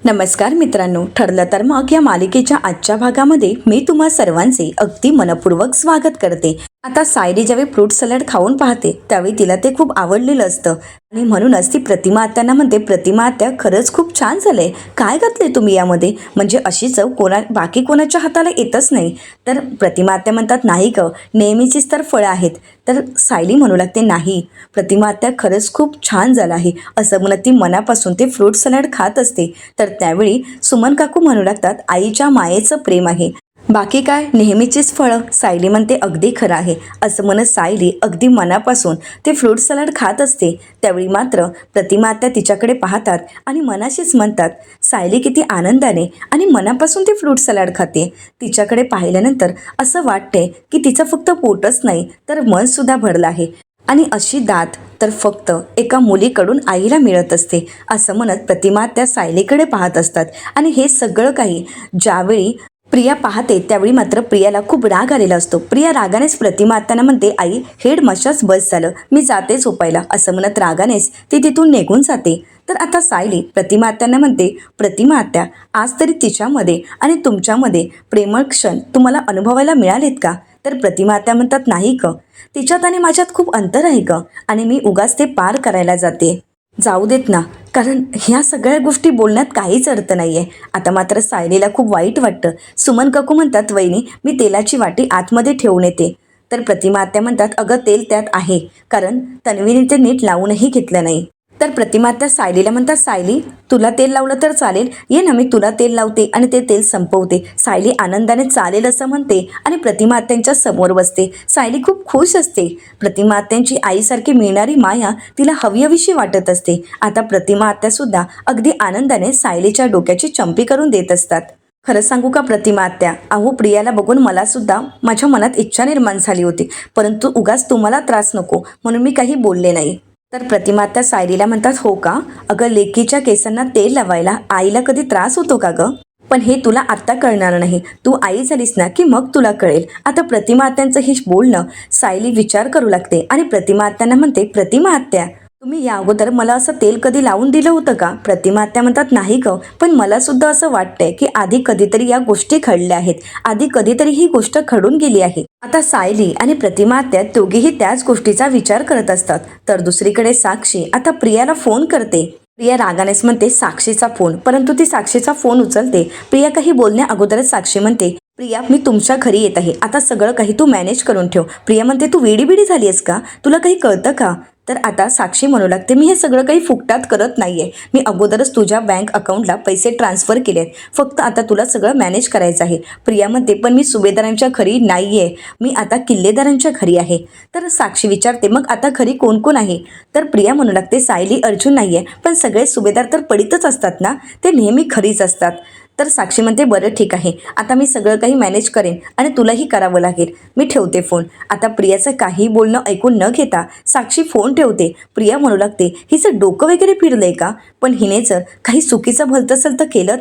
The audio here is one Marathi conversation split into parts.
नमस्कार मित्रांनो, ठरलं तर मग या मालिकेच्या आजच्या भागामध्ये मी तुम्हा सर्वांचे अगदी मनपूर्वक स्वागत करते. आता सायली ज्यावेळी फ्रूट सॅलड खाऊन पाहते त्यावेळी तिला ते खूप आवडलेलं असतं आणि म्हणूनच ती प्रतिमा आत्यांना म्हणते, प्रतिमा आत्या खरंच खूप छान झालंय, काय घातले तुम्ही यामध्ये, म्हणजे अशी चव बाकी कोणाच्या हाताला येतच नाही. तर प्रतिमा आत्या म्हणतात, नाही ग, नेहमीचीच तर फळं आहेत. तर सायली म्हणू लागते, नाही, प्रतिमा आत्या खरंच खूप छान झालं आहे, असं म्हणत ती मनापासून ते फ्रूट सॅलड खात असते. तर त्यावेळी सुमन काकू म्हणू लागतात, आईच्या मायेचं प्रेम आहे, बाकी काय, नेहमीचीच फळं. सायली म्हणते, अगदी खरं आहे, असं म्हणत सायली अगदी मनापासून ते फ्रूट सॅलड खात असते. त्यावेळी मात्र प्रतिमा आत्या तिच्याकडे पाहतात आणि मनाशीच म्हणतात, सायली किती आनंदाने आणि मनापासून ते फ्रूट सॅलड खाते. तिच्याकडे पाहिल्यानंतर असं वाटते की तिचं फक्त पोटच नाही तर मनसुद्धा भरलं आहे आणि अशी दात तर फक्त एका मुलीकडून आईला मिळत असते, असं म्हणत प्रतिमा त्या सायलीकडे पाहत असतात. आणि हे सगळं काही ज्यावेळी प्रिया पाहते त्यावेळी मात्र प्रियाला खूप राग आलेला असतो. प्रिया रागानेच प्रतिमा आत्यांना म्हणते, आई, हेड मशाच बस झालं, मी जाते झोपायला, असं म्हणत रागानेच ती तिथून निघून जाते. तर आता सायली प्रतिमा आत्यांना म्हणते, प्रतिमा आत्या, आज तरी तिच्यामध्ये आणि तुमच्यामध्ये प्रेमळ क्षण तुम्हाला अनुभवायला मिळालेत का? तर प्रतिमा आत्या म्हणतात, नाही ग, तिच्यात आणि माझ्यात खूप अंतर आहे ग, आणि मी उगाच ते पार करायला जाते. जाऊ देत ना, कारण ह्या सगळ्या गोष्टी बोलण्यात काहीच अर्थ नाही आहे. आता मात्र सायलीला खूप वाईट वाटतं. सुमन काकू म्हणतात, वहिनी, मी तेलाची वाटी आतमध्ये ठेवून येते. तर प्रतिमा आत्या म्हणतात, अगं, तेल त्यात आहे, कारण तन्वीने ते नीट लावूनही घेतलं नाही. तर प्रतिमा आत्या सायलीला म्हणतात, सायली, तुला तेल लावलं तर चालेल, ये ना, मी तुला तेल लावते आणि ते तेल संपवते. सायली आनंदाने चालेल असं म्हणते आणि प्रतिमा आत्यांच्या समोर बसते. सायली खूप खुश असते. प्रतिमा आत्यांची आईसारखी मिळणारी माया तिला हवीहवीशी वाटत असते. आता प्रतिमा आत्यासुद्धा अगदी आनंदाने सायलीच्या डोक्याची चंपी करून देत असतात. खरं सांगू का प्रतिमा आत्या, अहो, प्रियाला बघून मला सुद्धा माझ्या मनात इच्छा निर्माण झाली होती, परंतु उगाच तुम्हाला त्रास नको म्हणून मी काही बोलले नाही. तर प्रतिमा आत्या सायलीला म्हणतात, हो का, अगं, लेकीच्या केसांना तेल लावायला आईला कधी त्रास होतो का ग? पण हे तुला आत्ता कळणार नाही, तू आई झालीस ना की मग तुला कळेल. आता प्रतिमा आत्यांचं हे बोलणं सायली विचार करू लागते आणि प्रतिमा आत्यांना म्हणते, प्रतिमा आत्या, तुम्ही या अगोदर मला असं तेल कधी लावून दिलं होतं का? प्रतिमा आत्या म्हणतात, नाही ग, पण मला सुद्धा असं वाटतंय की आधी कधीतरी या गोष्टी घडल्या आहेत, आधी कधीतरी ही गोष्ट घडून गेली आहे. आता सायली आणि प्रतिमा आत्या दोघीही त्याच गोष्टीचा विचार करत असतात. तर दुसरीकडे साक्षी आता प्रियाला फोन करते. प्रिया रागानेच म्हणते, साक्षीचा फोन, परंतु ती साक्षीचा फोन उचलते. प्रिया काही बोलण्या अगोदरच साक्षी म्हणते, प्रिया, मी तुमच्या घरी येत आहे, आता सगळं काही तू मॅनेज करून ठेव. प्रिया म्हणते, तू वेडी बिडी झाली आहेस का? तुला काही कळतं का? तर आता साक्षी म्हणू लागते, मी हे सगळं काही फुकटात करत नाहीये, मी अगोदरच तुझ्या बँक अकाउंटला पैसे ट्रान्सफर केले आहेत, फक्त आता तुला सगळं मॅनेज करायचं आहे. प्रिया म्हणते, पण मी सुभेदारांच्या घरी नाहीये, मी आता किल्लेदारांच्या घरी आहे. तर साक्षी विचारते, मग आता घरी कोण कोण आहे? तर प्रिया म्हणू लागते, सायली, अर्जुन नाहीये, पण सगळे सुभेदार तर पडितच असतात ना, ते नेहमी घरीच असतात. तर साक्षी म्हणते, बरं ठीक आहे, आता मी सगळं काही मॅनेज करेन आणि तुलाही करावं लागेल, मी ठेवते फोन. आता प्रियाचं काही बोलणं ऐकून न घेता साक्षी फोन ठेवते. प्रिया म्हणू लागते, हिचं डोकं वगैरे फिरलंय का? पण हिने जर काही चुकीचं भलतंसलतं केलं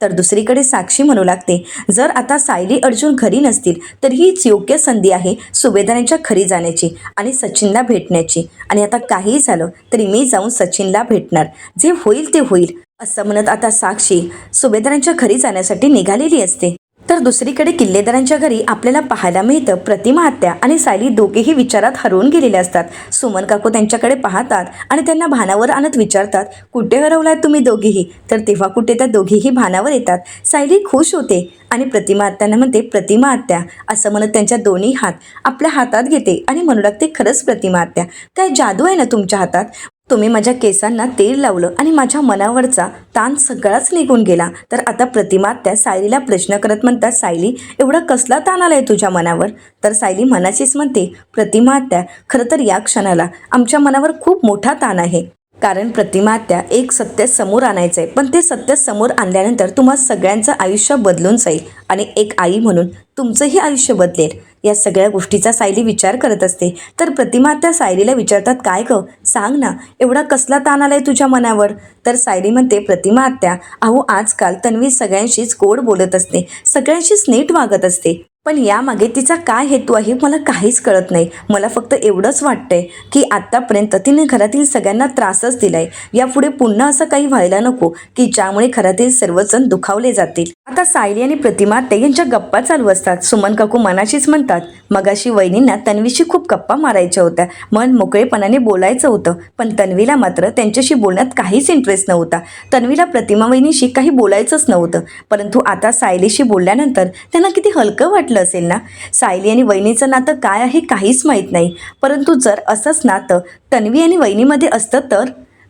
तर दुसरीकडे साक्षी म्हणू लागते, जर आता सायली अर्जुन घरी नसतील तर हीच योग्य संधी आहे सुभेदारांच्या घरी जाण्याची आणि सचिनला भेटण्याची. आणि आता काहीही झालं तरी मी जाऊन सचिनला भेटणार, जे होईल ते होईल, असं म्हणत आता साक्षी सुभेदारांच्या घरी जाण्यासाठी निघालेली असते. तर दुसरीकडे किल्लेदारांच्या घरी आपल्याला पाहायला मिळतं, प्रतिमा आत्या आणि सायली दोघेही विचारात हरवून गेलेले असतात. सुमन काकू त्यांच्याकडे पाहतात आणि त्यांना भानावर आणत विचारतात, कुठे हरवलाय तुम्ही दोघेही? तर तेव्हा कुठे त्या दोघेही भानावर येतात. सायली खुश होते आणि प्रतिमा आत्यांना म्हणते, प्रतिमा आत्या, असं म्हणत त्यांच्या दोन्ही हात आपल्या हातात घेते आणि म्हणू लागते, खरंच प्रतिमा आत्या, काय जादू आहे ना तुमच्या हातात, तुम्ही माझ्या केसांना तेल लावलं आणि माझ्या मनावरचा ताण सगळाच निघून गेला. तर आता प्रतिमा आत्या सायलीला प्रश्न करत म्हणतात, सायली, एवढा कसला ताण आलाय तुझ्या मनावर? तर सायली मनाशीच म्हणते, प्रतिमा आत्या, खरं तर या क्षणाला आमच्या मनावर खूप मोठा ताण आहे, कारण प्रतिमा आत्या, एक सत्य समोर आणायचं आहे, पण ते सत्य समोर आणल्यानंतर तुम्हा सगळ्यांचं आयुष्य बदलून जाईल आणि एक आई म्हणून तुमचंही आयुष्य बदलेल. या सगळ्या गोष्टीचा सायली विचार करत असते. तर प्रतिमा आत्या सायलीला विचारतात, काय गं, सांग ना, एवढा कसला ताण आलाय तुझ्या मनावर? तर सायली म्हणते, प्रतिमा आत्या, अहो, आजकाल तन्वी सगळ्यांशीच गोड बोलत असते, सगळ्यांशीच नीट वागत असते, पण यामागे तिचा काय हेतू आहे मला काहीच कळत नाही. मला फक्त एवढंच वाटतंय की आत्तापर्यंत तिने घरातील सगळ्यांना त्रासच दिलाय. यापुढे पुन्हा असं काही व्हायला नको की ज्यामुळे घरातील सर्वजण दुखावले जातील. आता सायली आणि प्रतिमा ते यांच्या गप्पा चालू असतात. सुमन काकू मनाशीच म्हणतात, मगाशी वहिनींना तन्वीशी खूप गप्पा मारायच्या होत्या, मन मोकळेपणाने बोलायचं होतं, पण तन्वीला मात्र त्यांच्याशी बोलण्यात काहीच इंटरेस्ट नव्हता. तन्वीला प्रतिमा वहिनीशी काही बोलायचंच नव्हतं. परंतु आता सायलीशी बोलल्यानंतर त्यांना किती हलकं वाटलं असेल ना. सायली आणि वहिनीचं नातं काय आहे काहीच माहीत नाही, परंतु जर असंच नातं तन्वी आणि वहिनीमध्ये असतं तर,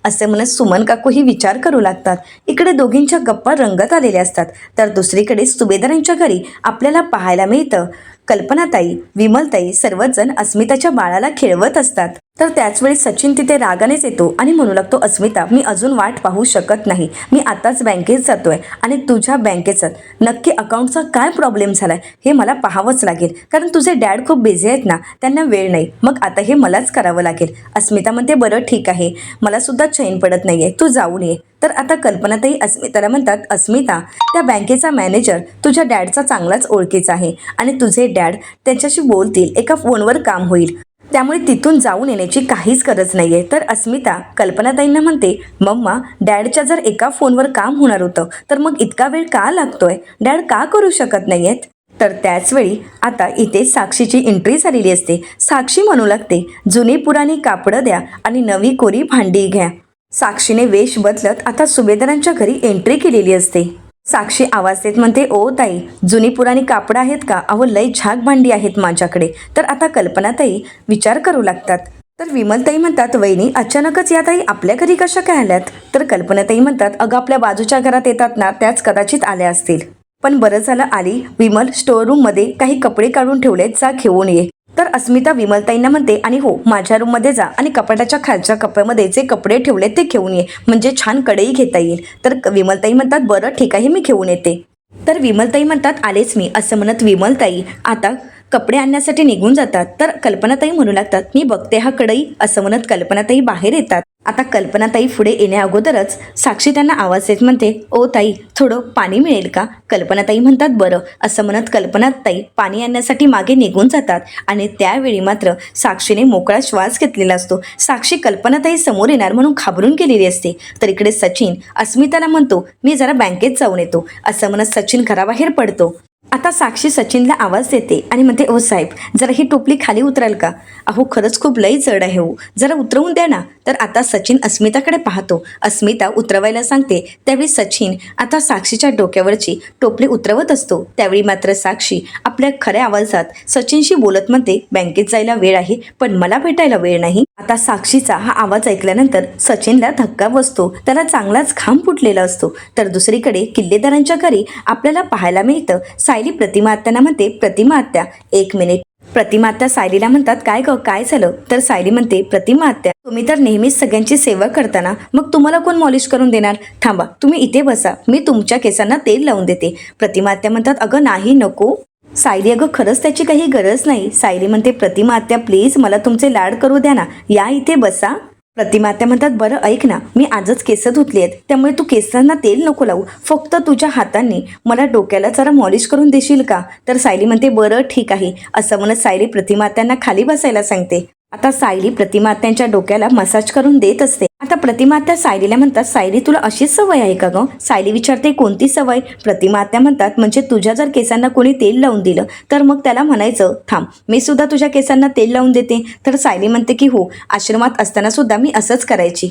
असे म्हणत सुमन काकूही विचार करू लागतात. इकडे दोघींच्या गप्पा रंगत आलेल्या असतात, तर दुसरीकडे सुभेदारांच्या घरी आपल्याला पाहायला मिळतं कल्पनाताई, विमलताई सर्वच जण अस्मिताच्या बाळाला खेळवत असतात. तर त्याचवेळी सचिन तिथे रागानेच येतो आणि म्हणू लागतो, अस्मिता मी अजून वाट पाहू शकत नाही, मी आताच बँकेत जातोय आणि तुझ्या बँकेचं नक्की अकाउंटचा काय प्रॉब्लेम झालाय हे मला पाहावंच लागेल, कारण तुझे डॅड खूप बिझी आहेत ना, त्यांना वेळ नाही, मग आता हे मलाच करावं लागेल. अस्मिता म्हणते, बरं ठीक आहे, मला सुद्धा चैन पडत नाहीये, तू जाऊन ये. तर आता कल्पनाताई अस्मिताला म्हणतात, अस्मिता त्या बँकेचा मॅनेजर तुझ्या डॅडचा चांगलाच ओळखीचा आहे आणि तुझे डॅड त्यांच्याशी बोलतील, एका फोनवर काम होईल, त्यामुळे तिथून जाऊन येण्याची काहीच गरज नाहीये. तर अस्मिता कल्पनाताईंना म्हणते, मम्मा डॅडच्या जर एका फोनवर काम होणार होतं तर मग इतका वेळ का लागतोय, डॅड का करू शकत नाहीयेत. तर त्याचवेळी आता इथे साक्षीची एंट्री झालेली असते. साक्षी म्हणू लागते, जुनी पुराणी कापडं द्या आणि नवी कोरी भांडी घ्या. साक्षीने वेश बदलत आता सुभेदारांच्या घरी एंट्री केलेली असते. साक्षी आवाज देत म्हणते, ओ ताई, जुनी पुराणी कापडं आहेत का, अहो लई झाक भांडी आहेत माझ्याकडे. तर आता कल्पनाताई विचार करू लागतात. तर विमलताई म्हणतात, वहिनी अचानकच या ताई आपल्या घरी कशा काय आल्यात. तर कल्पनाताई म्हणतात, अगं आपल्या बाजूच्या घरात येतात ना, त्याच कदाचित आल्या असतील, पण बरं झालं आली. विमल स्टोअर रूम मध्ये काही कपडे काढून ठेवलेत, जा घेऊन ये. तर अस्मिता विमलताईंना म्हणते, आणि हो माझ्या रूममध्ये जा आणि कपाटाच्या खालच्या कप्प्यामध्ये जे कपडे ठेवले ते घेऊन ये, म्हणजे छान कडेही घेता येईल. तर विमलताई म्हणतात, बरं ठीक आहे मी घेऊन येते. तर विमलताई म्हणतात, आलेच मी, असं म्हणत विमलताई आता कपडे आणण्यासाठी निघून जातात. तर कल्पनाताई म्हणू लागतात, मी बघते हा कढई, असं म्हणत कल्पनाताई बाहेर येतात. आता कल्पनाताई पुढे येण्या अगोदरच साक्षी त्यांना आवाज देत म्हणते, ओ ताई थोडं पाणी मिळेल का. कल्पनाताई म्हणतात, बरं, असं म्हणत कल्पनाताई पाणी आणण्यासाठी मागे निघून जातात. आणि त्यावेळी मात्र साक्षीने मोकळा श्वास घेतलेला असतो. साक्षी कल्पनाताई समोर येणार म्हणून घाबरून गेलेली असते. तर इकडे सचिन अस्मिताला म्हणतो, मी जरा बँकेत जाऊन येतो, असं म्हणत सचिन घराबाहेर पडतो. आता साक्षी सचिनला आवाज देते आणि म्हणते, ओ साहेब जरा ही टोपली खाली उतराल का, अहो खरंच खूप लई जड आहे हो, जरा उतरवून द्या ना. तर आता सचिन अस्मिताकडे पाहतो, अस्मिता उतरवायला सांगते. त्यावेळी सचिन आता साक्षीच्या डोक्यावरची टोपली उतरवत असतो. त्यावेळी मात्र साक्षी आपल्या खऱ्या आवाजात सचिनशी बोलत म्हणते, बँकेत जायला वेळ आहे पण मला भेटायला वेळ नाही. आता साक्षीचा हा आवाज ऐकल्यानंतर सचिनला धक्का बसतो, त्याला चांगलाच घाम फुटलेला असतो. तर दुसरीकडे किल्लेदारांच्या घरी आपल्याला पाहायला मिळतं सायली प्रतिमा आत्यांना म्हणते, प्रतिमा आत्या एक मिनिट. प्रतिमा आत्या सायलीला म्हणतात, काय ग काय झालं. तर सायली म्हणते, प्रतिमा आत्या तुम्ही तर नेहमीच सगळ्यांची सेवा करताना, मग तुम्हाला कोण मॉलिश करून देणार, थांबा तुम्ही इथे बसा, मी तुमच्या केसांना तेल लावून देते. प्रतिमा आत्या म्हणतात, अगं नाही नको. सायली, अगं खरंच त्याची काही गरज नाही. सायली म्हणते, प्रतिमा आत्या प्लीज मला तुमचे लाड करू द्या ना, या इथे बसा. प्रतिमा आत्या म्हणतात, बरं ऐक ना, मी आजच केस धुतली आहेत, त्यामुळे तू केसांना तेल नको लावू, फक्त तुझ्या हातांनी मला डोक्याला जरा मॉलिश करून देशील का. तर सायली म्हणते, बरं ठीक आहे, असं म्हणत सायली प्रतिमा आत्यांना खाली बसायला सांगते. आता सायली प्रतिमा आत्यांच्या डोक्याला मसाज करून देत असते. आता प्रतिमा आत्या सायलीला म्हणतात, सायली तुला अशीच सवय आहे का गं. सायली विचारते, कोणती सवय. प्रतिमा आत्या म्हणतात, म्हणजे तुझ्या जर केसांना कोणी तेल लावून दिलं तर मग त्याला म्हणायचं, थांब मी सुद्धा तुझ्या केसांना तेल लावून देते. तर सायली म्हणते की हो, आश्रमात असताना सुद्धा मी असंच करायची.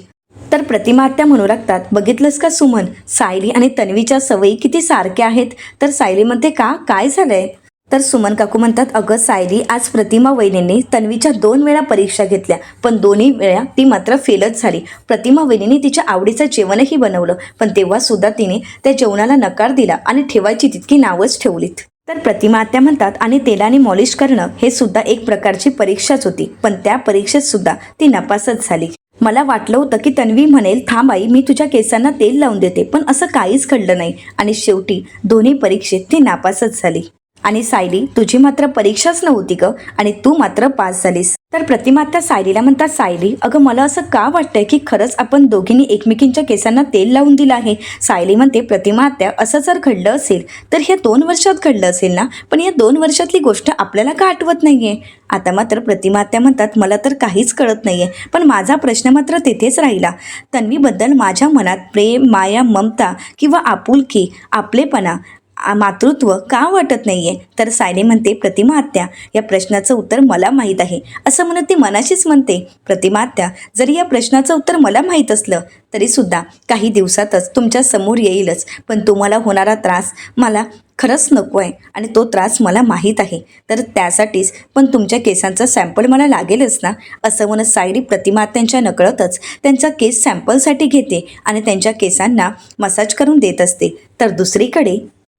तर प्रतिमा आत्या म्हणू लागतात, बघितलंस का सुमन, सायली आणि तन्वीच्या सवयी किती सारख्या आहेत. तर सायली म्हणते, का काय झालंय. तर सुमन काकू म्हणतात, अगं सायली आज प्रतिमा वहिनींनी तन्वीच्या 2 वेळा परीक्षा घेतल्या, पण दोन्ही वेळा ती मात्र फेलच झाली. प्रतिमा वहिनींनी तिच्या आवडीचं जेवणही बनवलं, पण तेव्हा सुद्धा तिने त्या जेवणाला नकार दिला आणि ठेवायची तितकी नावच ठेवलीत. तर प्रतिमा आत्या म्हणतात, आणि तेलाने मॉलिश करणं हे सुद्धा एक प्रकारची परीक्षाच होती, पण त्या परीक्षेत सुद्धा ती नापासच झाली. मला वाटलं होतं की तन्वी म्हणेल, थांब आई मी तुझ्या केसांना तेल लावून देते, पण असं काहीच घडलं नाही आणि शेवटी दोन्ही परीक्षेत ती नापासच झाली. आणि सायली, तुझी मात्र परीक्षाच नव्हती ग आणि तू मात्र पास झालीस. तर प्रतिमा आत्या सायलीला म्हणतात, सायली अगं मला असं का वाटतंय की खरंच आपण दोघींनी एकमेकींच्या केसांना तेल लावून दिलं आहे. सायली म्हणते, प्रतिमा आत्या असं जर घडलं असेल तर हे 2 वर्षात घडलं असेल ना, पण या 2 वर्षातली गोष्ट आपल्याला का आठवत नाहीये. आता मात्र प्रतिमा आत्या म्हणतात, मला तर काहीच कळत नाहीये, पण माझा प्रश्न मात्र तिथेच राहिला. तन्वीबद्दल माझ्या मनात प्रेम, माया, ममता किंवा आपुलकी, आपलेपणा, मातृत्व का वाटत नाहीये. तर सायली म्हणते, प्रतिमा आत्या या प्रश्नाचं उत्तर मला माहीत आहे, असं म्हणत ती मनाशीच म्हणते, प्रतिमा आत्या जरी या प्रश्नाचं उत्तर मला माहीत असलं तरी सुद्धा काही दिवसातच तुमच्या समोर येईलच, पण तुम्हाला होणारा त्रास मला खरंच नको आहे आणि तो त्रास मला माहीत आहे. तर त्यासाठीच पण तुमच्या केसांचा सॅम्पल मला लागेलच ना. असं म्हणत सायली प्रतिमा आत्यांच्या नकळतच त्यांचा केस सॅम्पलसाठी घेते आणि त्यांच्या केसांना मसाज करून देत असते. तर दुसरीकडे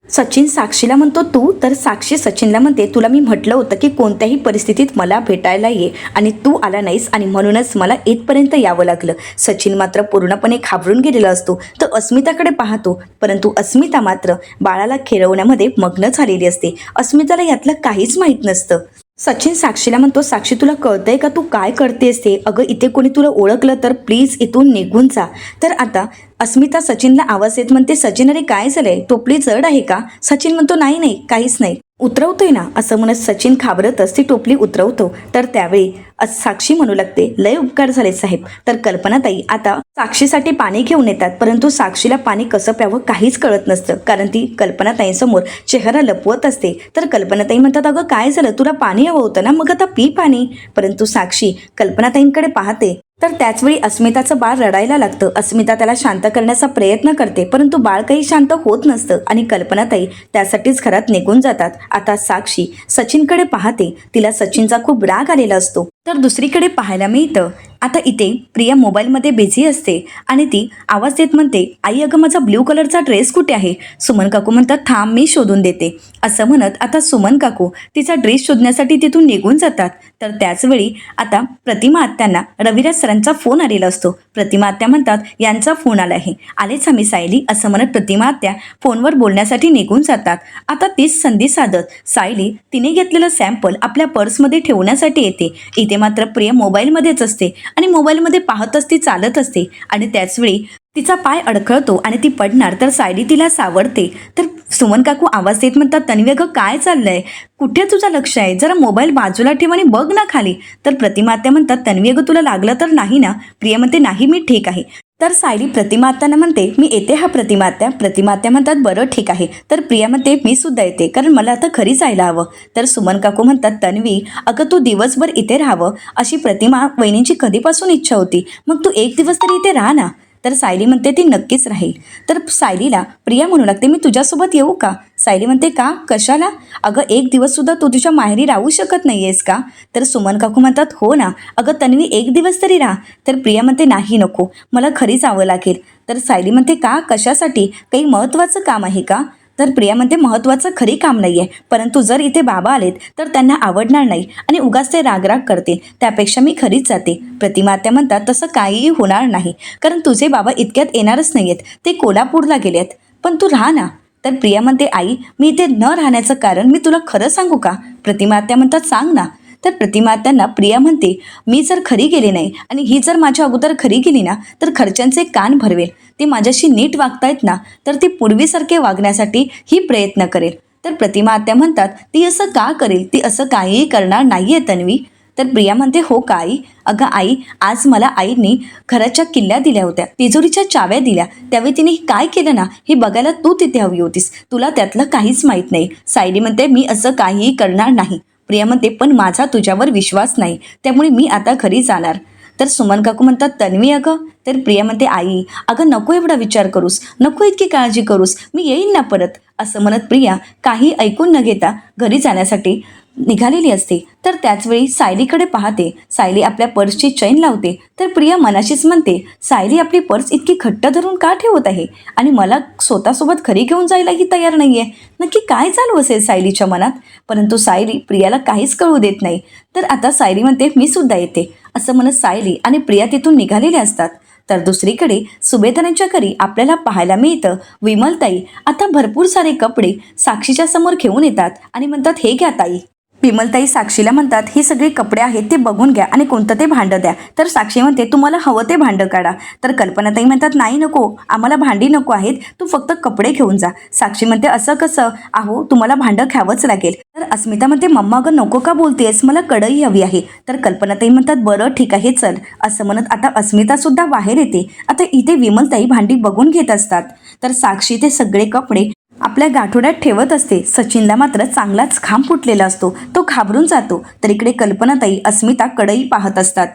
सचिन साक्षीला म्हणतो तू, तर साक्षी सचिनला म्हणते, तुला मी म्हटलं होतं की कोणत्याही परिस्थितीत मला भेटायला ये आणि तू आला नाहीस आणि म्हणूनच मला इथपर्यंत यावं लागलं. सचिन मात्र पूर्णपणे घाबरून गेलेला असतो. तर अस्मिताकडे पाहतो, परंतु अस्मिता मात्र बाळाला खेळवण्यामध्ये मग्न झालेली असते. अस्मिताला यातलं काहीच माहीत नसतं. सचिन साक्षीला म्हणतो, साक्षी तुला कळतंय का तू काय करतेस ते. अगं इथे कोणी तुला ओळखलं तर प्लीज इथून निघून जा. तर आता अस्मिता सचिनला आवाज येत म्हणते, सचिन अरे काय झालंय, टोपली जड आहे का. सचिन म्हणतो, नाही नाही काहीच नाही, उतरवतोय ना. असं म्हणत सचिन घाबरतच ती टोपली उतरवतो. तर त्यावेळी साक्षी म्हणू लागते, लय उपकार झाले साहेब. तर कल्पनाताई आता साक्षीसाठी पाणी घेऊन येतात, परंतु साक्षीला पाणी कसं प्यावं काहीच कळत नसतं, कारण ती कल्पनाताईंसमोर चेहरा लपवत असते. तर कल्पनाताई म्हणतात, अगं काय झालं, तुला पाणी हवं होतं ना, मग आता पी पाणी. परंतु साक्षी कल्पनाताईंकडे पाहते तर त्याचवेळी अस्मिताचं बाळ रडायला लागतं. अस्मिता त्याला शांत करण्याचा प्रयत्न करते, परंतु बाळ काही शांत होत नसतं आणि कल्पनाताई त्यासाठीच घरात निघून जातात. आता साक्षी सचिनकडे पाहते, तिला सचिनचा खूप राग आलेला असतो. तर दुसरीकडे पाहायला मिळतं, आता इथे प्रिया मोबाईलमध्ये बिझी असते आणि ती आवाज देत म्हणते, आई अगं माझा ब्ल्यू कलरचा ड्रेस कुठे आहे. सुमन काकू म्हणतात, थांब मी शोधून देते. असं म्हणत आता सुमन काकू तिचा ड्रेस शोधण्यासाठी तिथून निघून जातात. तर त्याचवेळी आता प्रतिमा आत्यांना रविराज सरांचा फोन आलेला असतो. प्रतिमा आत्या म्हणतात, यांचा फोन आला आहे, आलेच आम्ही सायली. असं म्हणत प्रतिमा आत्या फोनवर बोलण्यासाठी निघून जातात. आता तीच संधी साधत सायली तिने घेतलेलं सॅम्पल आपल्या पर्समध्ये ठेवण्यासाठी येते. इथे मात्र प्रिया मोबाईलमध्येच असते आणि मोबाईलमध्ये पाहतच ती चालत असते आणि त्याचवेळी तिचा पाय अडखळतो आणि ती पडणार. तर सायली तिला सावरते. तर सुमन काकू आवाज देत म्हणतात, तन्वी अगं काय चाललंय, कुठे तुझं लक्ष आहे, जरा मोबाईल बाजूला ठेव आणि बघ ना खाली. तर प्रतिमा आत्या म्हणतात, तन्वी अगं तुला लागलं तर नाही ना. प्रिया म्हणते, नाही मी ठीक आहे. तर सायली प्रतिमा आत्यांना म्हणते, मी येते हा प्रतिमा आत्या. प्रतिमा आत्या म्हणतात, बरं ठीक आहे. तर प्रिया म्हणते, मी सुद्धा येते, कारण मला आता घरी जायला हवं. तर सुमन काकू म्हणतात, तन्वी अगं तू दिवसभर इथे राहावं अशी प्रतिमा वहिनींची कधीपासून इच्छा होती, मग तू एक दिवस तरी इथे राहा ना. तर सायली म्हणते, ती नक्कीच राहील. तर सायलीला प्रिया म्हणू लागते, मी तुझ्यासोबत येऊ का. सायली म्हणते, का, कशाला. अगं एक दिवस सुद्धा तू तुझ्या माहेरी राहू शकत नाही आहेस का. तर सुमन काकू म्हणतात, हो ना अगं तन्वी एक दिवस तरी राहा. तर प्रिया म्हणते, नाही नको, मला घरी जावं लागेल. तर सायली म्हणते, का, कशासाठी, काही महत्त्वाचं काम आहे का. तर प्रिया म्हणते, महत्त्वाचं खरी काम नाही आहे, परंतु जर इथे बाबा आलेत तर त्यांना आवडणार नाही आणि उगाच ते रागराग करतील, त्यापेक्षा मी खरीच जाते. प्रतिमा आत्या म्हणतात, तसं काहीही होणार नाही, कारण तुझे बाबा इतक्यात येणारच नाही आहेत, ते कोल्हापूरला गेलेत, पण तू राहा ना. तर प्रिया म्हणते, आई मी इथे न राहण्याचं कारण मी तुला खरं सांगू का. प्रतिमा आत्या म्हणतात, सांग ना. तर प्रतिमा आत्यांना प्रिया म्हणते, मी जर खरी गेली नाही आणि ही जर माझ्या अगोदर खरी गेली ना तर घरच्यांचे कान भरवेल. ते माझ्याशी नीट वागतायत ना, तर ती पूर्वीसारखे वागण्यासाठी ही प्रयत्न करेल. तर प्रतिमा आत्या म्हणतात, ती असं का करेल, ती असं काहीही करणार नाही आहे तन्वी. तर प्रिया म्हणते, हो का आई. अगं आई, आज मला आईने घराच्या किल्ल्या दिल्या होत्या, तिजोरीच्या चाव्या दिल्या, त्यावेळी तिने काय केलं ना हे बघायला तू तिथे हवी होतीस, तुला त्यातलं काहीच माहीत नाही. सायली म्हणते, मी असं काहीही करणार नाही. प्रिया म्हणते, पण माझा तुझ्यावर विश्वास नाही, त्यामुळे मी आता घरी जाणार. तर सुमन काकू म्हणतात, तन्वी अगं. तर प्रिया म्हणते, आई अगं नको एवढा विचार करूस, नको इतकी काळजी करूस, मी येईन ना परत. असं म्हणत प्रिया काही ऐकून न घेता घरी जाण्यासाठी निघालेली असते. तर त्याचवेळी सायलीकडे पाहते. सायली आपल्या पर्सची चैन लावते. तर प्रिया मनाशीच म्हणते, सायली आपली पर्स इतकी घट्ट धरून का ठेवत आहे आणि मला स्वतःसोबत घरी घेऊन जायलाही तयार नाही आहे. नक्की काय चालू असेल सायलीच्या मनात. परंतु सायली प्रियाला काहीच कळू देत नाही. तर आता सायली म्हणते, मी सुद्धा येते. असं म्हणत सायली आणि प्रिया तिथून निघालेले असतात. तर दुसरीकडे सुभेदारांच्या घरी आपल्याला पाहायला मिळतं विमलताई आता भरपूर सारे कपडे साक्षीच्या समोर घेऊन येतात आणि म्हणतात, हे घ्या ताई. विमलताई साक्षीला म्हणतात, हे सगळे कपडे आहेत ते बघून घ्या आणि कोणतं ते भांडं द्या. तर साक्षी म्हणते, तुम्हाला हवं ते भांडं काढा. तर कल्पनाताई म्हणतात, नाही नको, आम्हाला भांडी नको आहेत, तू फक्त कपडे घेऊन जा. साक्षी म्हणते, असं कसं, अहो तुम्हाला भांडं घ्यावंच लागेल. तर अस्मिता म्हणते, मम्मा अगं नको का बोलतेस, मला कढई हवी आहे. तर कल्पनाताई म्हणतात, बरं ठीक आहे चल. असं म्हणत आता अस्मिता सुद्धा बाहेर येते. आता इथे विमलताई भांडी बघून घेत असतात. तर साक्षी ते सगळे कपडे आपल्या गाठोड्यात ठेवत असते. सचिनला मात्र चांगलाच घाम फुटलेला असतो, तो घाबरून जातो. तर इकडे कल्पनाताई अस्मिता कढई पाहत असतात.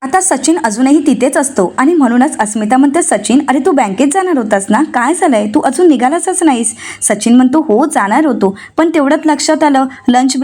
आता सचिन अजूनही तिथेच असतो आणि म्हणूनच अस्मिता म्हणते, सचिन अरे तू बँकेत जाणार होतास ना, काय झालंय, तू अजून निघालाच नाहीस. सचिन म्हणतो, हो जाणार होतो, पण तेवढ्यात लक्षात आलं लंच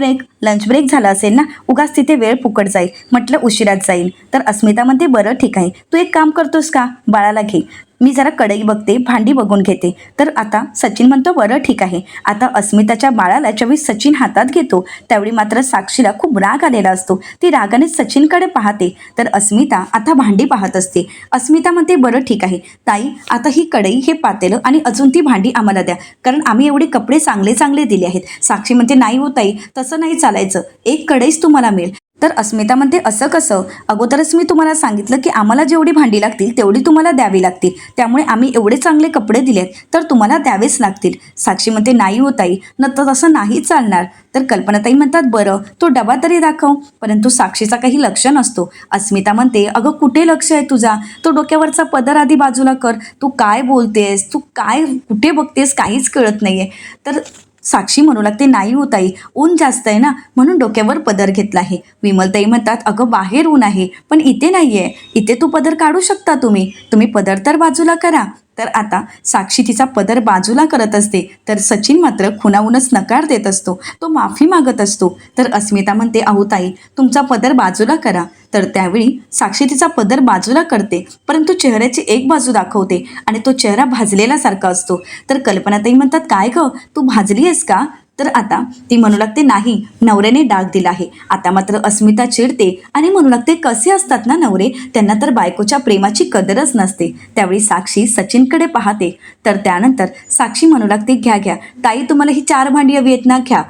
ब्रेक झाला असेल ना, उगाच तिथे वेळ फुकट जाईल, म्हटलं उशिरात जाईल. तर अस्मिता म्हणते, बरं ठीक आहे, तू एक काम करतोस का, बाळाला घे, मी जरा कढई बघते, भांडी बघून घेते. तर आता सचिन म्हणतो, बरं ठीक आहे. आता अस्मिताच्या बाळाला ज्यावेळी सचिन हातात घेतो त्यावेळी मात्र साक्षीला खूप राग आलेला असतो. ती रागाने सचिनकडे पाहते. तर अस्मिता आता भांडी पाहत असते. अस्मिता म्हणते, बरं ठीक आहे ताई, आता ही कढई, हे पातेलं आणि अजून ती भांडी आम्हाला द्या, कारण आम्ही एवढे कपडे चांगले चांगले दिले आहेत. साक्षी म्हणते, नाही हो ताई, तसं नाही चालायचं, एक कढईच तुम्हाला मिळेल. तर अस्मिता म्हणते, असं कसं, अगोदरच मी तुम्हाला सांगितलं की आम्हाला जेवढी भांडी लागतील तेवढी तुम्हाला द्यावी लागतील, त्यामुळे आम्ही एवढे चांगले कपडे दिलेत तर तुम्हाला द्यावेच लागतील. साक्षी म्हणते, नाही हो ताई, तर तसं नाही चालणार. तर कल्पनाताई म्हणतात, बरं तो डबा तरी दाखव. परंतु साक्षीचा काही लक्ष नसतो. अस्मिता म्हणते, अगं कुठे लक्ष आहे तुझा, तो डोक्यावरचा पदर आधी बाजूला कर, तू काय बोलतेस, तू काय कुठे बघतेस, काहीच कळत नाहीये. तर साक्षी म्हणू लागते, नाही हो ताई, ऊन जास्त आहे ना, म्हणून डोक्यावर पदर घेतला आहे. विमलताई म्हणतात, अगं बाहेर ऊन आहे पण इथे नाही आहे, इथे तू पदर काढू शकता, तुम्ही पदर तर बाजूला करा. तर आता साक्षी तिचा पदर बाजूला करत असते. तर सचिन मात्र खुणावूनच नकार देत असतो, तो माफी मागत असतो. तर अस्मिता म्हणते, अहो ताई, तुमचा पदर बाजूला करा. तर त्यावेळी साक्षी तिचा पदर बाजूला करते, परंतु चेहऱ्याची एक बाजू दाखवते आणि तो चेहरा भाजलेल्यासारखा असतो. तर कल्पनाताई म्हणतात, काय गं, तू भाजली आहेस का. तर आता ती म्हणू लागते, नाही, नवऱ्याने डाग दिला आहे. आता मात्र अस्मिता चिडते आणि म्हणू लागते, कसे असतात ना नवरे, त्यांना तर बायकोच्या प्रेमाची कदरच नसते. त्यावेळी साक्षी सचिनकडे पाहते. तर त्यानंतर साक्षी म्हणू लागते, घ्या ताई, तुम्हाला ही 4 भांडी हवी आहेत ना, घ्या.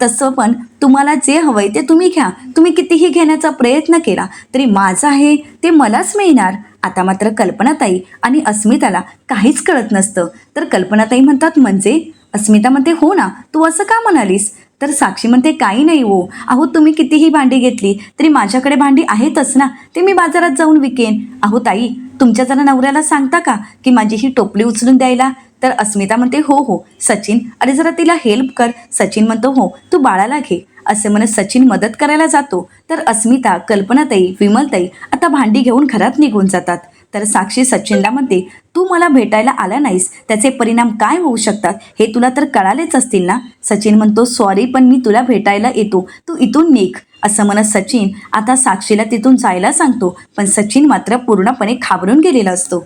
तसं पण तुम्हाला जे हवंय ते तुम्ही घ्या, तुम्ही कितीही घेण्याचा प्रयत्न केला तरी माझं आहे ते मलाच मिळणार. आता मात्र कल्पनाताई आणि अस्मिताला काहीच कळत नसतं. तर कल्पनाताई म्हणतात, म्हणजे. अस्मिता म्हणते, हो ना, तू असं का म्हणालीस. तर साक्षी म्हणते, काही नाही हो, अहो तुम्ही कितीही भांडी घेतली तरी माझ्याकडे भांडी आहेतच ना, ते मी बाजारात जाऊन विकेन. अहो ताई, तुमच्या जरा नवऱ्याला सांगता का की माझी ही टोपली उचलून द्यायला. तर अस्मिता म्हणते, हो सचिन, अरे जरा तिला हेल्प कर. सचिन म्हणतो, हो तू बाळाला घे. असे म्हणत सचिन मदत करायला जातो. तर अस्मिता, कल्पनाताई, विमलताई आता भांडी घेऊन घरात निघून जातात. तर साक्षी सचिनला म्हणते, तू मला भेटायला आला नाहीस, त्याचे परिणाम काय होऊ शकतात हे तुला तर कळालेच असतील ना. सचिन म्हणतो, सॉरी, पण मी तुला भेटायला येतो, तू इथून निघ. असं म्हणत सचिन आता साक्षीला तिथून जायला सांगतो, पण सचिन मात्र पूर्णपणे घाबरून गेलेला असतो.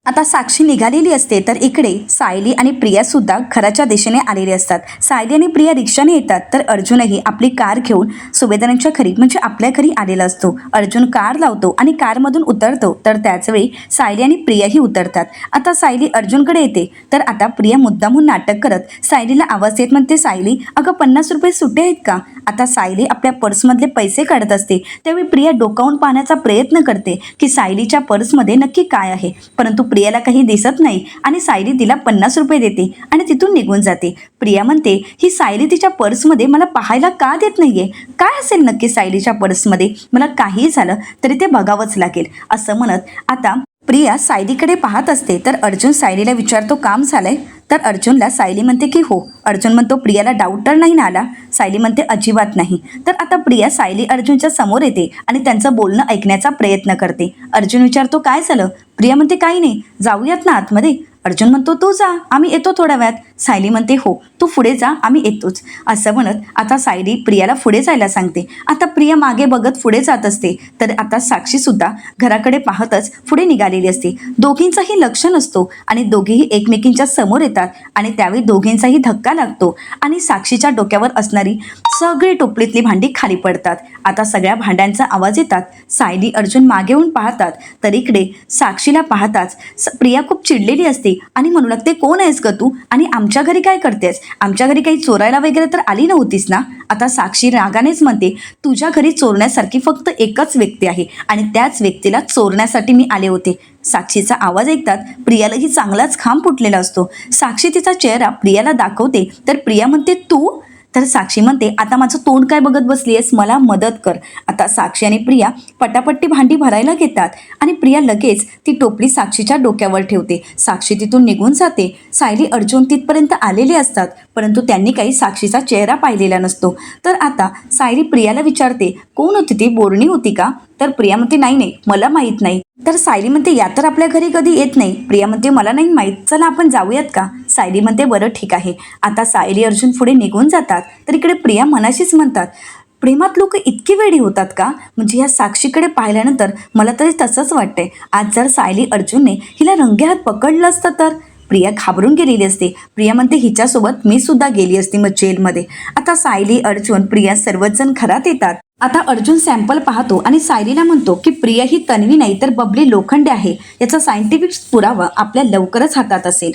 आता साक्षी निघालेली असते. तर इकडे सायली आणि प्रिया सुद्धा घराच्या दिशेने आलेले असतात. सायली आणि प्रिया रिक्षाने येतात. तर अर्जुनही आपली कार घेऊन सुभेदारांच्या घरी म्हणजे आपल्या घरी आलेला असतो. अर्जुन कार लावतो आणि कारमधून उतरतो. तर त्याचवेळी सायली आणि प्रियाही उतरतात. आता सायली अर्जुनकडे येते. तर आता प्रिया मुद्दामून नाटक करत सायलीला आवाज देत म्हणते, सायली अगं 50 रुपये सुट्टे आहेत का. आता सायली आपल्या पर्समधले पैसे काढत असते. त्यावेळी प्रिया डोकावून पाहण्याचा प्रयत्न करते की सायलीच्या पर्समध्ये नक्की काय आहे, परंतु प्रियाला काही दिसत नाही आणि सायली तिला 50 रुपये देते आणि तिथून निघून जाते. प्रिया म्हणते, ही सायली तिच्या पर्समध्ये मला पाहायला का देत नाहीये, काय असेल नक्की सायलीच्या पर्समध्ये, मला काही झालं तरी ते बघावंच लागेल. असं म्हणत आता प्रिया सायलीकडे पाहत असते. तर अर्जुन सायलीला विचारतो, काम झालंय. तर अर्जुनला सायली म्हणते की हो. अर्जुन म्हणतो, प्रियाला डाऊट तर नाही ना आला. सायली म्हणते, अजिबात नाही. तर आता प्रिया सायली अर्जुनच्या समोर येते आणि त्यांचं बोलणं ऐकण्याचा प्रयत्न करते. अर्जुन विचारतो, काय झालं. प्रिया म्हणते, काही नाही, जाऊयात ना आतमध्ये. अर्जुन म्हणतो, तू जा, आम्ही येतो थोड्या वेळात. सायली म्हणते हो तू पुढे जा, आम्ही येतोच. असं म्हणत आता सायली प्रियाला पुढे जायला सांगते. आता प्रिया मागे बघत पुढे जात असते, तर आता साक्षी सुद्धा घराकडे पाहतच पुढे निघालेली असते. दोघींचाही लक्ष नसतो आणि दोघेही एकमेकींच्या समोर येतात आणि त्यावेळी दोघींचाही धक्का लागतो आणि साक्षीच्या डोक्यावर असणारी सगळी टोपलीतली भांडी खाली पडतात. आता सगळ्या भांड्यांचा आवाज येतात. सायली अर्जुन मागे येऊन पाहतात, तर इकडे साक्षीला पाहताच प्रिया खूप चिडलेली असते आणि म्हणू लागते कोण आहेस ग तू आणि आमच्या घरी काय करतेस? आमच्या घरी काही चोरायला वगैरे तर आली नव्हतीस ना? आता साक्षी रागानेच म्हणते तुझ्या घरी चोरण्यासारखी फक्त एकच व्यक्ती आहे आणि त्याच व्यक्तीला चोरण्यासाठी मी आले होते. साक्षीचा आवाज ऐकतात प्रियालाही चांगलाच खांब फुटलेला असतो. साक्षी तिचा चेहरा प्रियाला दाखवते, तर प्रिया म्हणते तू? तर साक्षी म्हणते आता माझं तोंड काय बघत बसली आहेस, मला मदत कर. आता साक्षी आणि प्रिया पटापट्टी भांडी भरायला घेतात आणि प्रिया लगेच ती टोपली साक्षीच्या डोक्यावर ठेवते. साक्षी तिथून निघून जाते. सायली अर्जुन तिथपर्यंत आलेले असतात, परंतु त्यांनी काही साक्षीचा चेहरा पाहिलेला नसतो. तर आता सायली प्रियाला विचारते कोण होती ती, बोरणी होती का? तर प्रिया म्हणते नाही मला माहीत नाही. तर सायली म्हणते या तर आपल्या घरी कधी येत नाही. प्रिया म्हणते मला नाही माहीत, चला आपण जाऊयात का? सायली म्हणते बरं ठीक आहे. आता सायली अर्जुन पुढे निघून जातात, तर इकडे प्रिया मनाशीच म्हणतात प्रेमात लोक इतकी वेडी होतात का? म्हणजे ह्या साक्षीकडे पाहिल्यानंतर मला तरी तसंच वाटतंय. आज जर सायली अर्जुनने हिला रंगेहात पकडलं असतं तर प्रिया घाबरून गेलेली असते. प्रिया म्हणते हिच्यासोबत मी सुद्धा गेली असती मग जेलमध्ये. आता सायली अर्जुन प्रिया सर्वजण घरात येतात. आता अर्जुन सॅम्पल पाहतो आणि सायलीला म्हणतो की प्रिया ही तन्वी नाही तर बबली लोखंडे आहे, याचा सायंटिफिक पुरावा आपल्या लवकरच हातात असेल.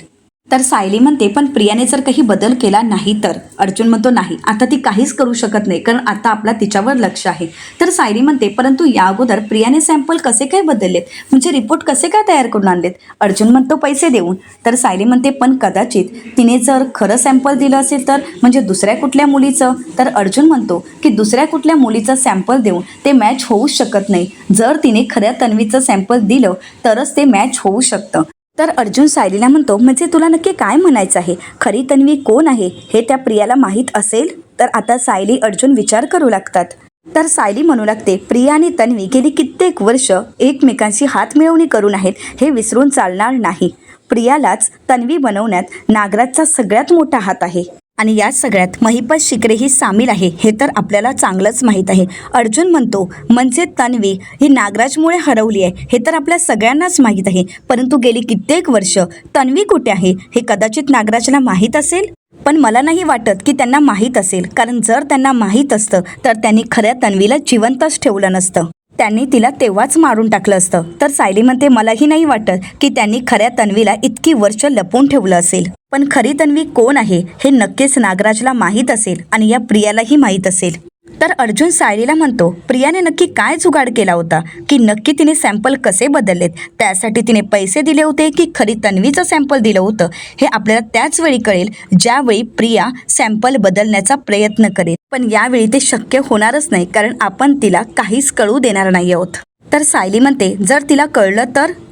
तर सायली म्हणते पण प्रियाने जर काही बदल केला नाही तर? अर्जुन म्हणतो नाही, आता ती काहीच करू शकत नाही कारण आता आपला तिच्यावर लक्ष आहे. तर सायली म्हणते परंतु या अगोदर प्रियाने सॅम्पल कसे काय बदललेत, म्हणजे रिपोर्ट कसे काय तयार करून आणलेत? अर्जुन म्हणतो पैसे देऊन. तर सायली म्हणते पण कदाचित तिने जर खरं सॅम्पल दिलं असेल तर, म्हणजे दुसऱ्या कुठल्या मुलीचं? तर अर्जुन म्हणतो की दुसऱ्या कुठल्या मुलीचं सॅम्पल देऊन ते मॅच होऊच शकत नाही. जर तिने खऱ्या तन्वीचं सॅम्पल दिलं तरच ते मॅच होऊ शकतं. तर अर्जुन सायलीला म्हणतो म्हणजे तुला नक्की काय म्हणायचं आहे, खरी तन्वी कोण आहे हे त्या प्रियाला माहीत असेल? तर आता सायली अर्जुन विचार करू लागतात. तर सायली म्हणू लागते प्रिया आणि तन्वी गेली कित्येक वर्ष एकमेकांशी हात मिळवणी करून आहेत, हे विसरून चालणार नाही. प्रियालाच तन्वी बनवण्यात नागराजचा सगळ्यात मोठा हात आहे आणि या सगळ्यात महिपत शिकरेही सामील आहे, हे तर आपल्याला चांगलंच माहीत आहे. अर्जुन म्हणतो म्हणजे तन्वी ही नागराजमुळे हरवली आहे हे तर आपल्या सगळ्यांनाच माहीत आहे, परंतु गेली कित्येक वर्ष तन्वी कुठे आहे हे कदाचित नागराजला माहीत असेल. पण मला नाही वाटत की त्यांना माहीत असेल, कारण जर त्यांना माहीत असतं तर त्यांनी खऱ्या तन्वीला जिवंतच ठेवलं नसतं, त्यांनी तिला तेव्हाच मारून टाकलं असतं. तर सायली म्हणते मलाही नाही वाटत की त्यांनी खऱ्या तन्वीला इतकी वर्ष लपवून ठेवलं असेल, पण खरी तन्वी कोण आहे हे नक्कीच नागराजला माहीत असेल आणि या प्रियालाही माहीत असेल. तर अर्जुन सायलीला म्हणतो प्रियाने नक्की काय जुगाड केला होता, की नक्की तिने सॅम्पल कसे बदललेत, त्यासाठी तिने पैसे दिले होते की खरी तन्वीचं सॅम्पल दिलं होतं, हे आपल्याला त्याच वेळी कळेल ज्यावेळी प्रिया सॅम्पल बदलण्याचा प्रयत्न करेल. पण यावेळी ते शक्य होणारच नाही, कारण आपण तिला काहीच कळू देणार नाही आहोत. तर सायली म्हणते जर तिला कळलं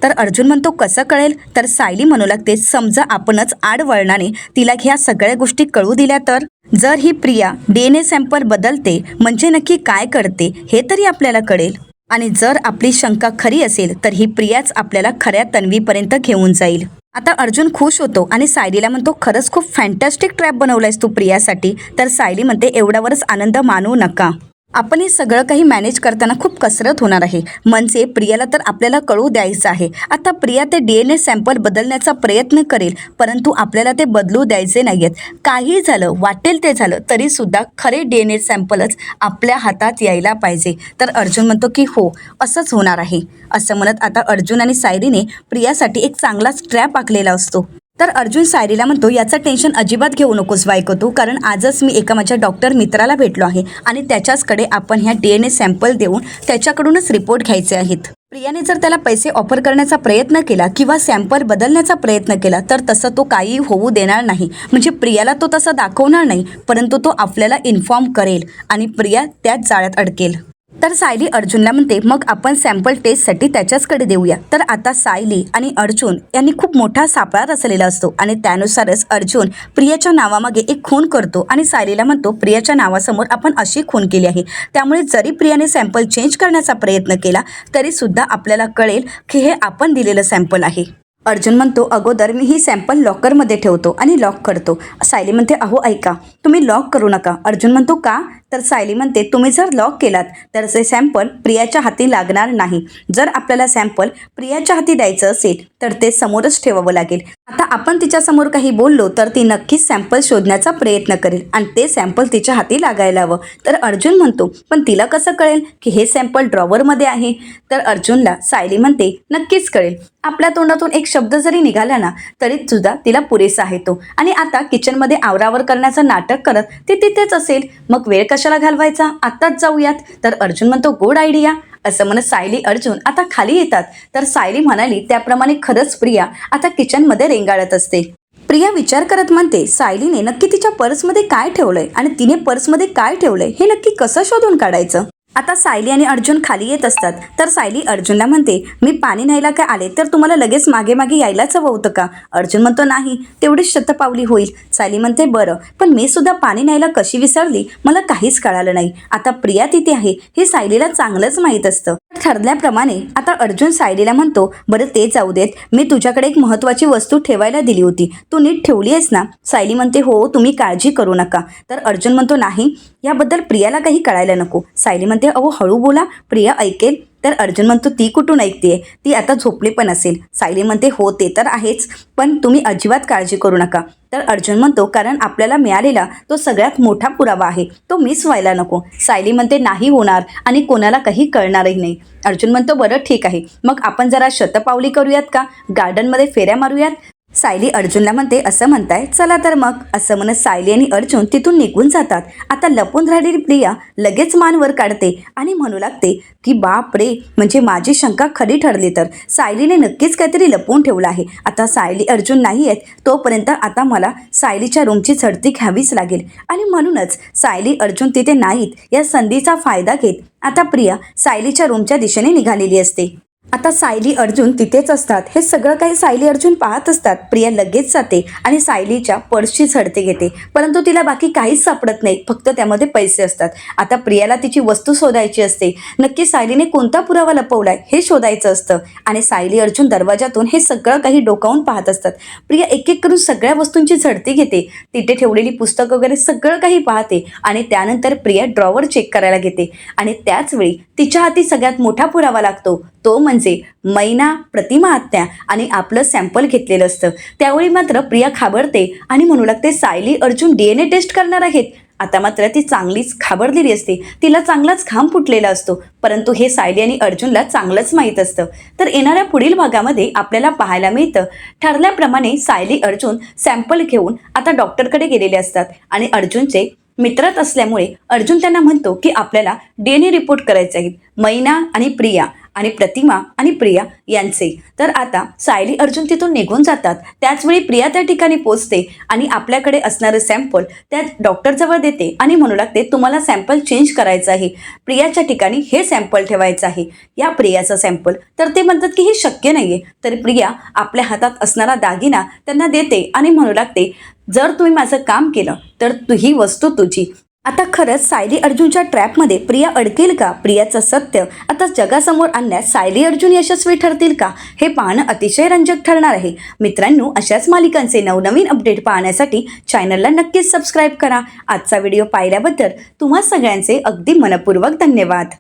तर अर्जुन म्हणतो कसं कळेल? तर सायली म्हणू लागते समजा आपणच आडवळणाने तिला ह्या सगळ्या गोष्टी कळू दिल्या तर? जर ही प्रिया DNA सॅम्पल बदलते म्हणजे नक्की काय करते हे तरी आपल्याला कळेल, आणि जर आपली शंका खरी असेल तर ही प्रियाच आपल्याला खऱ्या तन्वीपर्यंत घेऊन जाईल. आता अर्जुन खुश होतो आणि सायलीला म्हणतो खरंच खूप फॅन्टॅस्टिक ट्रॅप बनवलायस तू प्रियासाठी. तर सायली म्हणते एवढ्यावरच आनंद मानू नका, आपण हे सगळं काही मॅनेज करताना खूप कसरत होणार आहे, म्हणजे प्रियाला तर आपल्याला कळू द्यायचं आहे. आता प्रिया ते DNA सॅम्पल बदलण्याचा प्रयत्न करेल, परंतु आपल्याला ते बदलू द्यायचे नाही आहेत. काही झालं, वाटेल ते झालं तरीसुद्धा खरे DNA सॅम्पलच आपल्या हातात यायला पाहिजे. तर अर्जुन म्हणतो की हो असंच होणार आहे. असं म्हणत आता अर्जुन आणि सायलीने प्रियासाठी एक चांगलाच ट्रॅप आखलेला असतो. तर अर्जुन सायलीला म्हणतो याचं टेन्शन अजिबात घेऊ नकोस बायको तू, कारण आजच मी एका माझ्या डॉक्टर मित्राला भेटलो आहे आणि त्याच्याचकडे आपण ह्या DNA सॅम्पल देऊन त्याच्याकडूनच रिपोर्ट घ्यायचे आहेत. प्रियाने जर त्याला पैसे ऑफर करण्याचा प्रयत्न केला किंवा सॅम्पल बदलण्याचा प्रयत्न केला तर तसं तो काही होऊ देणार नाही. म्हणजे प्रियाला तो तसं दाखवणार नाही, परंतु तो आपल्याला इन्फॉर्म करेल आणि प्रिया त्याच जाळ्यात अडकेल. तर सायली अर्जुनला म्हणते मग आपण सॅम्पल टेस्टसाठी त्याच्याचकडे देऊया. तर आता सायली आणि अर्जुन यांनी खूप मोठा सापळा रचलेला असतो आणि त्यानुसारच अर्जुन प्रियाच्या नावामागे एक खून करतो आणि सायलीला म्हणतो प्रियाच्या नावासमोर आपण अशी खून केली आहे, त्यामुळे जरी प्रियाने सॅम्पल चेंज करण्याचा प्रयत्न केला तरी सुद्धा आपल्याला कळेल की हे आपण दिलेलं सॅम्पल आहे. अर्जुन म्हणतो, अगोदर मी ही सॅम्पल लॉकरमध्ये ठेवतो आणि लॉक करतो. सायली म्हणते, अहो ऐका, तुम्ही लॉक करू नका. अर्जुन म्हणतो, का? तर सायली म्हणते, तुम्ही जर लॉक केलात तर ते सॅम्पल प्रियाच्या हाती लागणार नाही. जर आपल्याला सॅम्पल प्रियाच्या हाती द्यायचं असेल तर ते समोरच ठेवावं लागेल. आता आपण तिच्यासमोर काही बोललो तर ती नक्कीच सॅम्पल शोधण्याचा प्रयत्न करेल आणि ते सॅम्पल तिच्या हाती लागायला हवं. तर अर्जुन म्हणतो, पण तिला कसं कळेल की हे सॅम्पल ड्रॉवरमध्ये आहे? तर अर्जुनला सायली म्हणते, नक्कीच कळेल. आपल्या तोंडातून एक शब्द जरी निघाला ना तरी सुद्धा तिला पुरेसा आहे तो. आणि आता किचनमध्ये आवरावर करण्याचं नाटक करत ती तिथेच असेल, मग वेळ कशाला घालवायचा, आत्ताच जाऊयात. तर अर्जुन म्हणतो, गुड आयडिया. असं म्हणत सायली अर्जुन आता खाली येतात. तर सायली म्हणाली त्याप्रमाणे खरंच प्रिया आता किचनमध्ये रेंगाळत असते. प्रिया विचार करत म्हणते, सायलीने नक्की तिच्या पर्समध्ये काय ठेवलंय आणि तिने पर्समध्ये काय ठेवलंय हे नक्की कसं शोधून काढायचं. आता सायली आणि अर्जुन खाली येत असतात. तर सायली अर्जुनला म्हणते, मी पाणी न्यायला काय आले तर तुम्हाला लगेच मागे मागे यायलाच हवं होतं का? अर्जुन म्हणतो, नाही, तेवढीच शतपावली होईल. सायली म्हणते, बरं, पण मी सुद्धा पाणी न्यायला कशी विसरली मला काहीच कळालं नाही. आता प्रिया तिथे आहे हे सायलीला चांगलंच माहीत असतं. ठरल्याप्रमाणे आता अर्जुन सायलीला म्हणतो, बरं ते जाऊ देत, मी तुझ्याकडे एक महत्त्वाची वस्तू ठेवायला दिली होती, तू नीट ठेवली आहेस ना? सायली म्हणते, हो, तुम्ही काळजी करू नका. तर अर्जुन म्हणतो, नाही, याबद्दल प्रियाला काही कळायला नको. सायली म्हणते, अहो हळू बोला, प्रिया ऐकेल. तर अर्जुन म्हणतो, ती कुठून ऐकते, ती आता झोपली पण असेल. सायली म्हणते, हो ते तर आहेच, पण तुम्ही अजिबात काळजी करू नका. तर अर्जुन म्हणतो, कारण आपल्याला मिळालेला तो सगळ्यात मोठा पुरावा आहे, तो मिस व्हायला नको. सायली म्हणते, नाही होणार आणि कोणाला काही कळणारही नाही. अर्जुन म्हणतो, बरं ठीक आहे, मग आपण जरा शतपावली करूयात का, गार्डनमध्ये फेऱ्या मारूयात. सायली अर्जुनला म्हणते, असं म्हणताय, चला तर मग. असं म्हणत सायली आणि अर्जुन तिथून निघून जातात. आता लपून राहिलेली प्रिया लगेच मान वर काढते आणि म्हणू लागते की बाप रे, म्हणजे माझी शंका खरी ठरली तर सायलीने नक्कीच काहीतरी लपवून ठेवलं आहे. आता सायली अर्जुन नाही आहेत तोपर्यंत आता मला सायलीच्या रूमची झडती घ्यावीच लागेल. आणि म्हणूनच सायली अर्जुन तिथे नाहीत या संधीचा फायदा घेत आता प्रिया सायलीच्या रूमच्या दिशेने निघालेली असते. आता सायली अर्जुन तिथेच असतात. हे सगळं काही सायली अर्जुन पाहत असतात. प्रिया लगेच जाते आणि सायलीच्या पर्सची झडती घेते, परंतु तिला बाकी काहीच सापडत नाही, फक्त त्यामध्ये पैसे असतात. आता प्रियाला तिची वस्तू शोधायची असते. नक्की सायलीने कोणता पुरावा लपवलाय हे शोधायचं असतं आणि सायली अर्जुन दरवाजातून हे सगळं काही डोकावून पाहत असतात. प्रिया एक एक करून सगळ्या वस्तूंची झडती घेते, तिथे ठेवलेली पुस्तकं वगैरे सगळं काही पाहते आणि त्यानंतर प्रिया ड्रॉवर चेक करायला घेते आणि त्याच वेळी तिच्या हाती सगळ्यात मोठा पुरावा लागतो, तो म्हणजे मैना, प्रतिमा आत्या आणि आपलं सॅम्पल घेतलेलं असतं. त्यावेळी मात्र प्रिया घाबरते आणि म्हणू लागते, सायली अर्जुन DNA टेस्ट करणार आहेत. आता मात्र ती चांगलीच घाबरलेली असते, तिला चांगलाच घाम फुटलेला असतो, परंतु हे सायली आणि अर्जुनला चांगलंच माहीत असतं. तर येणाऱ्या पुढील भागामध्ये आपल्याला पाहायला मिळतं, ठरल्याप्रमाणे सायली अर्जुन सॅम्पल घेऊन आता डॉक्टरकडे गेलेले असतात आणि अर्जुनचे मित्रच असल्यामुळे अर्जुन त्यांना म्हणतो की आपल्याला DNA रिपोर्ट करायचे आहेत, मैना आणि प्रिया आणि प्रतिमा आणि प्रिया यांचे. तर आता सायली अर्जुन तिथून निघून जातात. त्याचवेळी प्रिया त्या ठिकाणी पोहोचते आणि आपल्याकडे असणारे सॅम्पल त्या डॉक्टरजवळ देते आणि म्हणू लागते, तुम्हाला सॅम्पल चेंज करायचं आहे, प्रियाच्या ठिकाणी हे सॅम्पल ठेवायचं आहे, या प्रियाचं सॅम्पल. तर ते म्हणतात की हे शक्य नाही आहे. तर प्रिया आपल्या हातात असणारा दागिना त्यांना देते आणि म्हणू लागते, जर तुम्ही माझं काम केलं तर ही वस्तू तुझी. आता खरंच सायली अर्जुनच्या ट्रॅपमध्ये प्रिया अडकेल का? प्रियाचं सत्य आता जगासमोर आणण्यात सायली अर्जुन यशस्वी ठरतील का? हे पाहणं अतिशय रंजक ठरणार आहे. मित्रांनो, अशाच मालिकांचे नवनवीन अपडेट पाहण्यासाठी चॅनलला नक्कीच सबस्क्राईब करा. आजचा व्हिडिओ पाहिल्याबद्दल तुम्हा सगळ्यांचे अगदी मनपूर्वक धन्यवाद.